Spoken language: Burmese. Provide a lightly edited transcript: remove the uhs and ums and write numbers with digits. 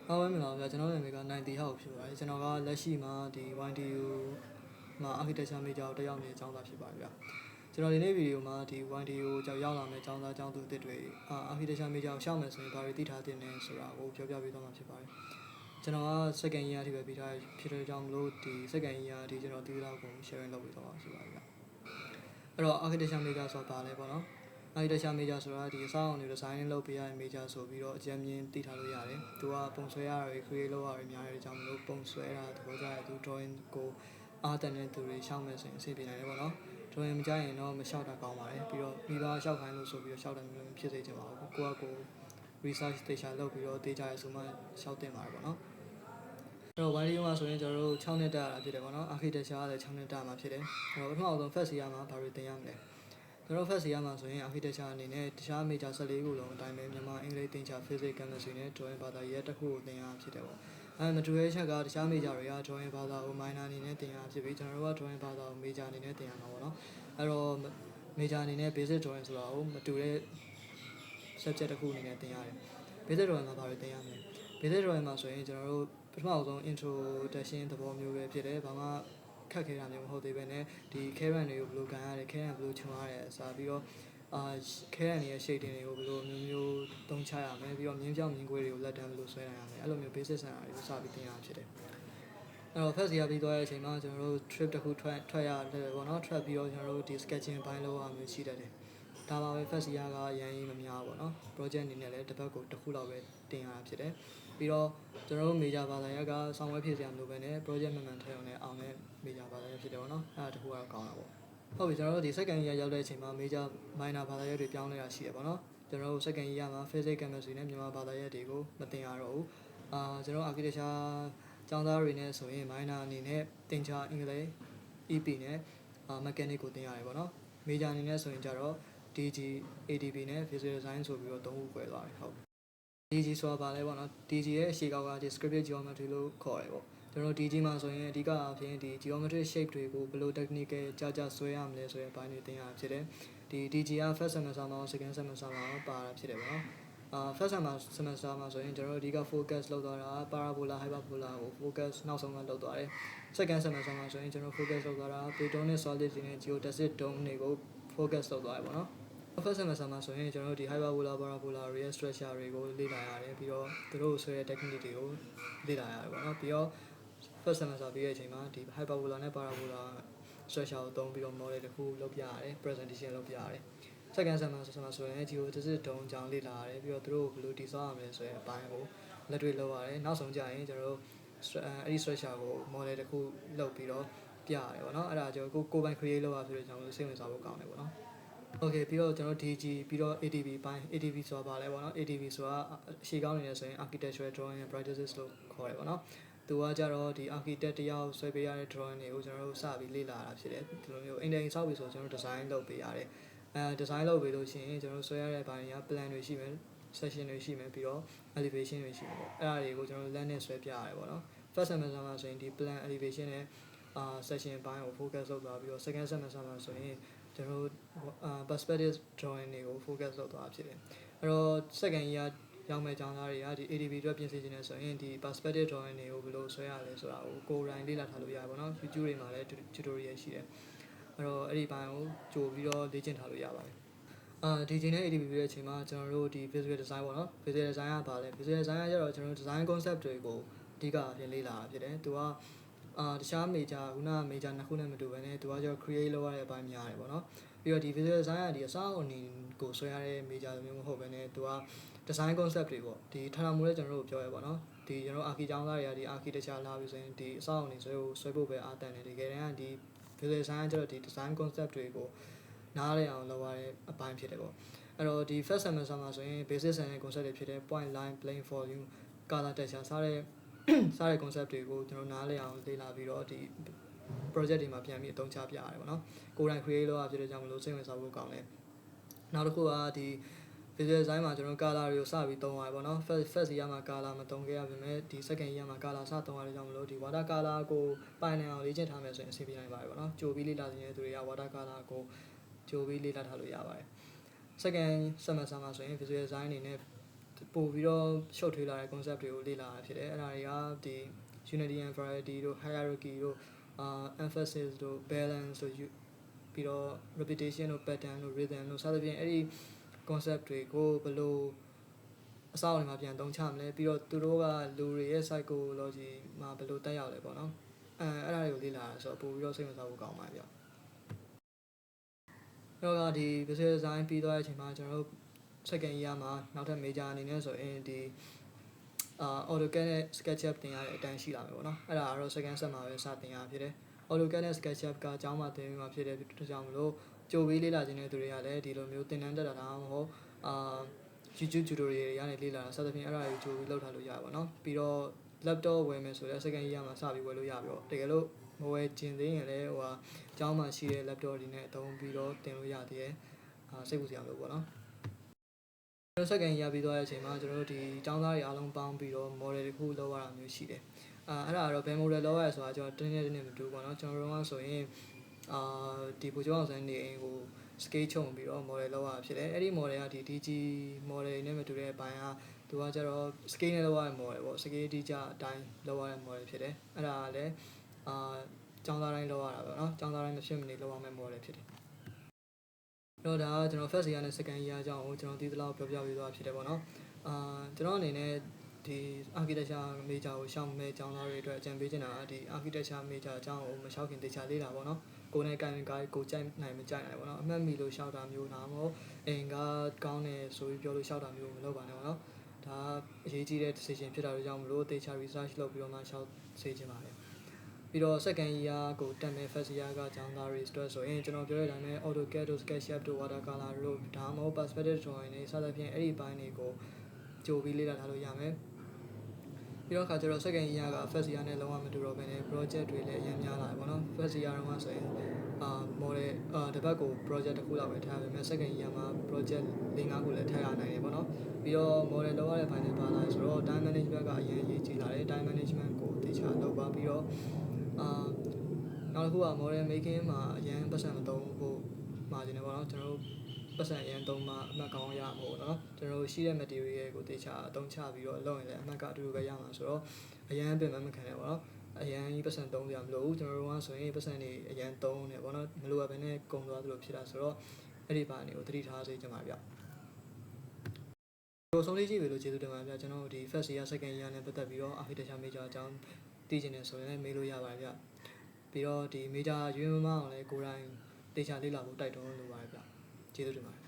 ဟုတ်ပါပြီလားဗျာကျွန်တော်နာမည်က90ဟောက်ဖြစ်ပါတယ်ကျွန်တော်ကလက်ရှိမှာဒီ YDU မှာ architecture major ကိုတက်ရောက်နေတဲ့အကြောင်းသားဖြစ်ပါတယ်ဗျာကျွန်တော်ဒီနေ့ဗီဒီယိုမှာဒီ YDU ကိုကြောက်ရောက်လာမယ့်အကြောင်းသားအကြောင်းသူအသစ်တွေ architecture major ကိုရှောက်မယ်ဆိုရင်ဘာတွေသိထားသင့်လဲဆိုတာကိုပြောပြပေးသွားမှာဖြစ်ပါတယ်ကျွန်တော်က second year အထိပဲပြီးထားဖြစ်တဲ့ကြောင့်မလို့ဒီ second year အထိကျွန်တော်ဒီလောက်ကို sharing လုပ်ပေးသွားပါဖြစ်ပါတယ်ဗျာအဲ့တော့ architecture major ဆိုတာဘာလဲပေါ့နော်architecture major ဆိုတာဒီအဆောက်အအုံတွေ design လုပ်ပေးရတဲ့ major ဆိုပြီးတော့အကြံဉာဏ်သိထားလို့ရတယ်။သူကပုံဆွဲရတာတွေ create လုပ်ရတာတွေများတဲ့အကြောင်းမလို့ပုံဆွဲတာသဘောကျတဲ့သူ drawing ကိုအားတန်တဲ့သူတွေရှောက်မယ်ဆိုရင်အဆင်ပြေနိုင်တယ်ပေါ့နော်။ drawing မကြရင်တော့မလျှောက်တာကောင်းပါတယ်။ပြီးတော့မိဘလျှောက်ခိုင်းလို့ဆိုပြီးတော့လျှောက်တယ်မျိုးဖြစ်စေချင်ပါဘူး။ကိုက research တေချာလုပ်ပြီးတော့တေချာရဆိုမှလျှောက်တင်ပါတယ်ပေါ့နော်။အဲ့တော့ YDU မှာဆိုရင်ကျွန်တော်တို့6နှစ်တက်ရတာဖြစ်တယ်ပေါ့နော် architecture ကလည်း6နှစ်တက်မှာဖြစ်တယ်အဲ့တော့ပထမဆုံး first year မှာဘာတွေသင်ရမလဲကျွန်တော် first year မှာဆိုရင် architecture အနေနဲ့တခြား major 14ခုလုံးအတိုင်းပဲမြန်မာအင်္ဂလိပ်သင်ချာ physics chemistry နဲ့ drawing ဘာသာရေးတစ်ခုကိုသင်ရဖြစ်တယ်ပေါ့မတူတဲ့ချက်ကတခြား major တွေက drawing ဘာသာကို minor အနေနဲ့သင်ရဖြစ်ပြီးကျွန်တော်တို့က drawing ဘာသာကို major အနေနဲ့သင်ရမှာပေါ့နော်အဲ့တော့ major အနေနဲ့ basic drawing ဆိုတာကိုမတူတဲ့ subject တစ်ခုအနေနဲ့သင်ရတယ် basic drawing မှာဘာတွေသင်ရမလဲ basic drawing မှာဆိုရင်ကျွန်တော်တို့ပထမဆုံး introduction သဘောမျိုးပဲဖြစ်တယ်ဘာမှခက်ခဲတာမျိုးမဟုတ်သေးပဲねဒီ current တွေကိုဘယ်လိုကန်ရတယ် current ဘယ်လိုခြုံရတယ်အစားပြီးတော့current ရဲ့ shading တွေကိုဘယ်လိုမျိုးသုံးချရမလဲပြီးတော့မြင်းပြောင်းမြင်းကွေးတွေကိုလက်တန်းဘယ်လိုဆွဲနိုင်ရမလဲအဲ့လိုမျိုး basic ဆန်တာတွေကိုစပြီးသင်ရဖြစ်တယ်အဲ့တော့ first year ပြီးသွားတဲ့အချိန်မှာကျွန်တော်တို့ trip တစ်ခုထွက်ရတယ်ပေါ့နော် trip ပြီးတော့ကျွန်တော်တို့ဒီ sketching ဘိုင်းလောက်အောင်မျိုးရှိတတ်တယ်ဒါပါပဲ first year ကရန်ကြီးမများပေါ့နော် project အနေနဲ့လည်းတစ်ပတ်ကိုတစ်ခုလောက်ပဲတင်ရတာဖြစ်တယ်ပြီးတော့ကျွန်တော်တို့ major ဘာသာရပ်ကဆောင်းဝဲဖြစ်စရာမလိုပဲね project မှန်မှန်ထည့်အောင်လည်းအောင်တဲ့ major ဘာသာရပ်ဖြစ်တယ်ပေါ့နော်အဲ့ဒါတစ်ခုကတော့ကောင်းတာပေါ့ဟုတ်ပြီကျွန်တော်တို့ဒီ second year ရောက်တဲ့အချိန်မှာ major minor ဘာသာရပ်တွေပြောင်းလဲတာရှိတယ်ပေါ့နော်ကျွန်တော်တို့ second year မှာ physics chemistry နဲ့မြန်မာဘာသာရပ်တွေကိုမသင်ရတော့ဘူးကျွန်တော် architecture ကျောင်းသားတွေနဲ့ဆိုရင် minor အနေနဲ့သင်ချာအင်္ဂလိပ် EP နဲ့ mechanic ကိုသင်ရတယ်ပေါ့နော် major အနေနဲ့ဆိုရင်ကြတော့ DG ADB နဲ့ visual design ဆိုပြီးတော့၃ခု꿰သွားတယ်ဟုတ် DG ဆိုတာဘာလဲပေါ့နော် DG ရဲ့အရှေ့ကောက်က descriptive geometry လို့ခေါ်တယ်ပေါ့ကျွန်တော် DG မှာဆိုရင်အဓိကအဖြစ်ဒီ geometry shape တွေကိုဘယ်လို technical ကြာဆွဲရမလဲဆိုတဲ့ဘိုင်းတွေသင်ရတာဖြစ်တယ်ဒီ DG က first semester မှာ second semester မှာပါတာဖြစ်တယ်ပေါ့နော်first semester မှာဆိုရင်ကျွန်တော်တို့အဓိက focus လုပ်သွားတာ parabola hyperbola ကို focus နောက်ဆုံးမှလုပ်သွားတယ် second semester မှာဆိုရင်ကျွန်တော် focus လုပ်သွားတာ platonic solid တွေနဲ့ geodesic dome တွေကို focus လုပ်သွားတယ်ပေါ့နော် first semester မှာဆိုရင်ကျွန်တော်တို့ဒီ hyperbola parabola တွေရဲ့ structure တွေကိုလေ့လာရတယ်ပြီးတော့သူတို့ဆွဲတဲ့ technique တွေကိုလေ့လာရတယ်ပေါ့နော်ပြီးတော့ first semester ပြီးတဲ့အချိန်မှာဒီ hyperbola နဲ့ parabola structure ကိုသုံးပြီးတော့ model တစ်ခုလုပ်ပြရတယ် presentation လုပ်ပြရတယ် second semester မှာဆိုရင် geodesic dome အကြောင်းလေ့လာရတယ်ပြီးတော့သူတို့ဘယ်လိုတည်ဆောက်ရမလဲဆိုတဲ့အပိုင်းကိုလက်တွေ့လုပ်ရတယ်နောက်ဆုံးကြရင်ကျွန်တော်တို့အဲ့ဒီ structure ကို model တစ်ခုလုပ်ပြီးတော့ပြရတယ်ပေါ့နော်အဲ့ဒါကျွန်တော်ကိုပိုင် create လုပ်ရဆိုတဲ့ကြောင့်စိတ်ဝင်စားဖို့ကောင်းတယ်ပေါ့နော်Okay ပြီးတော့ကျွန်တော် DG ပြီးတော့ ADB ဘိုင်း ADB ဆိုတာဘာလဲပေါ့နော် ADB ဆိုတာရှေ့ကောင်းနေတယ်ဆိုရင် architectural drawing and practices လို့ခေါ်တယ်ပေါ့နော်သူကကြတော့ဒီ architect တယောက်ဆွဲပေးရတဲ့ drawing တွေကိုကျွန်တော်တို့စပြီးလေ့လာတာဖြစ်တယ်ဒီလိုမျိုးအိမ်တိုင်ဆောက်ပြီးဆိုကျွန်တော်တို့ design လုပ်ပေးရတယ်design လုပ်ပေးလို့ရှိရင်ကျွန်တော်တို့ဆွဲရတဲ့ဘိုင်းတွေက plan တွေရှိမယ် section တွေရှိမယ်ပြီးတော့ elevation တွေရှိမယ်ပေါ့အဲ့ဒါတွေကိုကျွန်တော်တို့လက်နဲ့ဆွဲပြရတယ်ပေါ့နော် first semester မှာဆိုရင်ဒီ plan elevation နဲ့section ဘိုင်းကို focus လုပ်သွားပြီးတော့ second semester မှာဆိုရင်ကျွန်တော်တို့perspective drawing တွေကို focus လုပ်သွားဖြစ်တယ်အဲ့တော့ second year ရောက်မဲ့ကျောင်းသားတွေကဒီ ADB အတွက်ပြင်ဆင်နေတယ်ဆိုရင်ဒီ perspective drawing တွေကိုဘယ်လိုဆွဲရလဲဆိုတာကိုကိုယ်တိုင်လေ့လာထားလို့ရတယ်ပေါ့နော် YouTube တွေမှာလည်း tutorial ရှိတယ်အဲ့တော့အဲ့ဒီဘိုင်းကိုကြိုပြီးတော့လေ့ကျင့်ထားလို့ရပါတယ်ဒီချိန်နဲ့ ADB ပြတဲ့အချိန်မှာကျွန်တော်တို့ဒီ visual design ပေါ့နော် visual design ကဘာလဲ visual design ကကျတော့ကျွန်တော်တို့ design concept တွေကိုအဓိကအပြင်လေ့လာတာဖြစ်တယ်သူကတခြား major ခုန major နှစ်ခုနဲ့မတူဘဲနဲ့သူကကျတော့ create လုပ်ရတဲ့အပိုင်းများတယ်ပေါ့နော်ပြီးတော့ဒီ visual design ကဒီအစားအုံကိုဆွဲရတဲ့ major မျိုးမဟုတ်ဘဲနဲ့သူက design concept တွေပေါ့ဒီထာဏမူလည်းကျွန်တော်တို့ပြောရပါတော့ဒီကျွန်တော် archi ကျောင်းသားတွေကဒီ architecture လာပြီးဆိုရင်ဒီအစားအုံတွေဆွဲဖို့ပဲအားတန်တယ်တကယ်တမ်းကဒီ visual design ကကျတော့ဒီ design concept တွေကိုနားလည်အောင်လုပ်ရတဲ့အပိုင်းဖြစ်တယ်ပေါ့အဲ့တော့ဒီ first semester မှာဆိုရင် basic ဆန်တဲ့ concept တွေဖြစ်တဲ့ point line plane volume color texture စတဲ့ concept တွေကိုကျွန်တော်နားလည်အောင်လေ့လာပြီးတော့ဒီ project တွေမှာပြန်ပြီးအသုံးချပြရတယ်ပေါ့နော်ကိုယ်တိုင် create လုပ်ရဖြစ်တဲ့ကြောင့်မလို့စိတ်ဝင်စားဖို့ကောင်းတယ်နောက်တစ်ခုကဒီ visual design မှာကျွန်တော် color တွေကိုစပြီးသုံးရတယ်ပေါ့နော် first year မှာ color မသုံးခဲ့ရပါမယ်ဒီ second year မှာ color စသုံးရတဲ့ကြောင့်မလို့ဒီ water color ကိုပိုင်နိုင်အောင်လေ့ကျင့်ထားမယ်ဆိုရင်အဆင်ပြေနိုင်ပါတယ်ပေါ့နော်ကြိုပြီးလေ့လာနေတဲ့သူတွေက water color ကိုကြိုပြီးလေ့လာထားလို့ရပါတယ် second semester မှာဆိုရင် visual design အနေနဲ့ ပို့ပြီးတော့ short ထွေးလာတဲ့ concept တွေကိုလေ့လာရဖြစ်တယ်အဲ့ဒါတွေကဒီ unity and variety တို့ hierarchy တို့ emphasis တို့ balance တို့ပြီးတော့ repetition တို့ pattern တို့ rhythm တို့စသဖြင့်အဲ့ဒီ concept တွေကိုဘယ်လိုအစောအုံတွေမှာပြန်သုံးချမလဲပြီးတော့သူတို့ကလူတွေရဲ့ psychology မှာဘယ်လိုတက်ရောက်လဲပေါ့နော်အဲ့ဒါတွေကိုလေ့လာရဆိုတော့ပို့ပြီးတော့စိတ်ဝင်စားဖို့ကောင်းပါဗျအဲ့တော့ဒီ visual design ပြီးသွားတဲ့အချိန်မှာကျွန်တော်တို့ second year မှာနောက်ထပ် major အနေနဲ့ဆိုရင်ဒီ AutoCAD နဲ့ SketchUp သင်ရတဲ့အတန်းရှိလာမယ်ပေါ့နော်အဲ့ဒါကတော့ second set မှာပဲစတင်ရဖြစ်တယ် AutoCAD နဲ့ SketchUp ကအကြောင်းမှသင်ပြီးမှဖြစ်တဲ့အတွက်ကြောင့်မလို့ကြိုပြီးလေ့လာခြင်းတဲ့သူတွေကလည်းဒီလိုမျိုးသင်တန်းတက်တာဒါမှမဟုတ်YouTube tutorial တွေကနေလေ့လာတာစသဖြင့်အဲ့ဒါတွေကြိုပြီးလောက်ထားလို့ရပါဘောเนาะပြီးတော့ laptop ဝယ်မယ်ဆိုတော့ second year မှာစပြီးဝယ်လို့ရပြီးတော့တကယ်လို့မဝယ်ခြင်းသေးရင်လည်းဟိုဟာအကြောင်းမှရှိတဲ့ laptop တွေနဲ့အသုံးပြီးတော့သင်လို့ရသေးတယ်စိတ်ပူစရာမလိုပေါ့နော်ကျွန်တော် second year ပြီးသွားတဲ့အချိန်မှာကျွန်တော်တို့ဒီကျောင်းသားတွေအားလုံးပေါင်းပြီးတော့ model တစ်ခုလောက်ရတာမျိုးရှိတယ်အဲ့ဒါကတော့ဘယ် model လောက်ရဆိုတာကျွန်တော်တင်းနေမတူပေါ့နော်ကျွန်တော်တို့ကဆိုရင်ဒီပူကျောင်းအောင်စံနေကို scale ချုံပြီးတော့ model လောက်ရဖြစ်တယ်အဲ့ဒီ model ကဒီ DG model နဲ့မတူတဲ့အပိုင်းကသူကကျတော့ scale နဲ့လောက်ရတဲ့ model ပေါ့ scale တိကျအတိုင်းလောက်ရတဲ့ model ဖြစ်တယ်အဲ့ဒါကလည်းကျောင်းသားတိုင်းလောက်ရတာပေါ့နော်ကျောင်းသားတိုင်းမဖြစ်မနေလောက်ရမယ့် model ဖြစ်တယ်တော့ဒါကကျွန်တော် first year နဲ့ second year အကြောင်းကိုကျွန်တော်ဒီလောက်ပြောပြပေးသွားဖြစ်တယ်ပေါ့နော်ကျွန်တော်အနေနဲ့ဒီ architecture major ကိုရှောင်မဲ့ကျောင်းသားတွေအတွက်အကြံပေးချင်တာကဒီ architecture major အကြောင်းကိုမရှောက်ခင်တေချာလေ့လာပေါ့နော်ကိုယ်နဲ့ကိုင်ကိုကြိုက်နိုင်မကြိုက်နိုင်ပေါ့နော်အမှတ်မီလို့ရှောက်တာမျိုးဒါမှမဟုတ်အင်ကကောင်းတယ်ဆိုပြီးပြောလို့ရှောက်တာမျိုးမလုပ်ပါနဲ့ပေါ့နော်ဒါအရေးကြီးတဲ့ decision ဖြစ်တာတို့ကြောင့်မလို့တေချာ research လုပ်ပြီးတော့မှရှောက်စေချင်ပါတယ်ပြီးတော့ second year ကိုတက်မယ် first year ကကျောင်းသားတွေအတွက်ဆိုရင်ကျွန်တော်ပြောတဲ့အတိုင်းပဲ AutoCAD တို့ SketchUp တို့ watercolor တို့ဒါမှမဟုတ် perspective drawing တွေစသဖြင့်အဲ့ဒီဘိုင်းတွေကိုကြိုပြီးလေ့လာထားလို့ရမယ်ပြီးတော့ခါကျတော့ second year က first year နဲ့လုံးဝမတူတော့ဘဲနဲ့ project တွေလည်းအများများလာတယ်ပေါ့နော် first year တုန်းကဆိုရင်model တစ်ပတ်ကို project တစ်ခုလောက်ပဲထားရမယ် second year မှာ project 4-5ခုလည်းထည့်ရနိုင်တယ်ပေါ့နော်ပြီးတော့ model လောက်ရတဲ့ဘိုင်းနဲ့ပါလာဆိုတော့ time management ကအရင်အရေးကြီးလာတယ် time management ကိုတေချာလုပ်ပါပြီးတော့နောက်တစ်ခုက model making မှာအရင်ပတ်စံမသုံးဖို့မှာနေတယ်ပေါ့နော်ကျွန်တော်တို့ပတ်စံအရင်သုံးမှအမှတ်ကောင်းရမှာပေါ့နော်ကျွန်တော်တို့ရှိတဲ့ material ကိုတေချာအသုံးချပြီးတော့လုပ်ရင်လည်းအမှတ်ကအတူတူပဲရမှာဆိုတော့အရင်ပင်မခံတယ်ပေါ့နော်အရင်ကြီးပတ်စံသုံးရမလို့ကျွန်တော်တို့ကဆိုရင်ပတ်စံတွေအရင်သုံးနေပေါ့နော်မလိုအပ်ဘဲနဲ့ကုန်သွားသလိုဖြစ်တာဆိုတော့အဲ့ဒီပါနေကိုသတိထားစေချင်ပါဗျဒီဆုံးလေးကြည့်ပြီလို့ကျေးဇူးတင်ပါတယ်ဗျကျွန်တော်ဒီ first year second year နဲ့ပတ်သက်ပြီးတော့ architecture major အကြောင်းသိချင်တယ်ဆိုရင်လည်းမေးလို့ရပါတယ်ဗျပြီးတော့ဒီ major ရွေးမမအောင်လည်းကိုယ်တိုင်တေချာလေ့လာဖို့တိုက်တွန်းလိုပါတယ်ဗျကျေးဇူးတင်ပါတယ်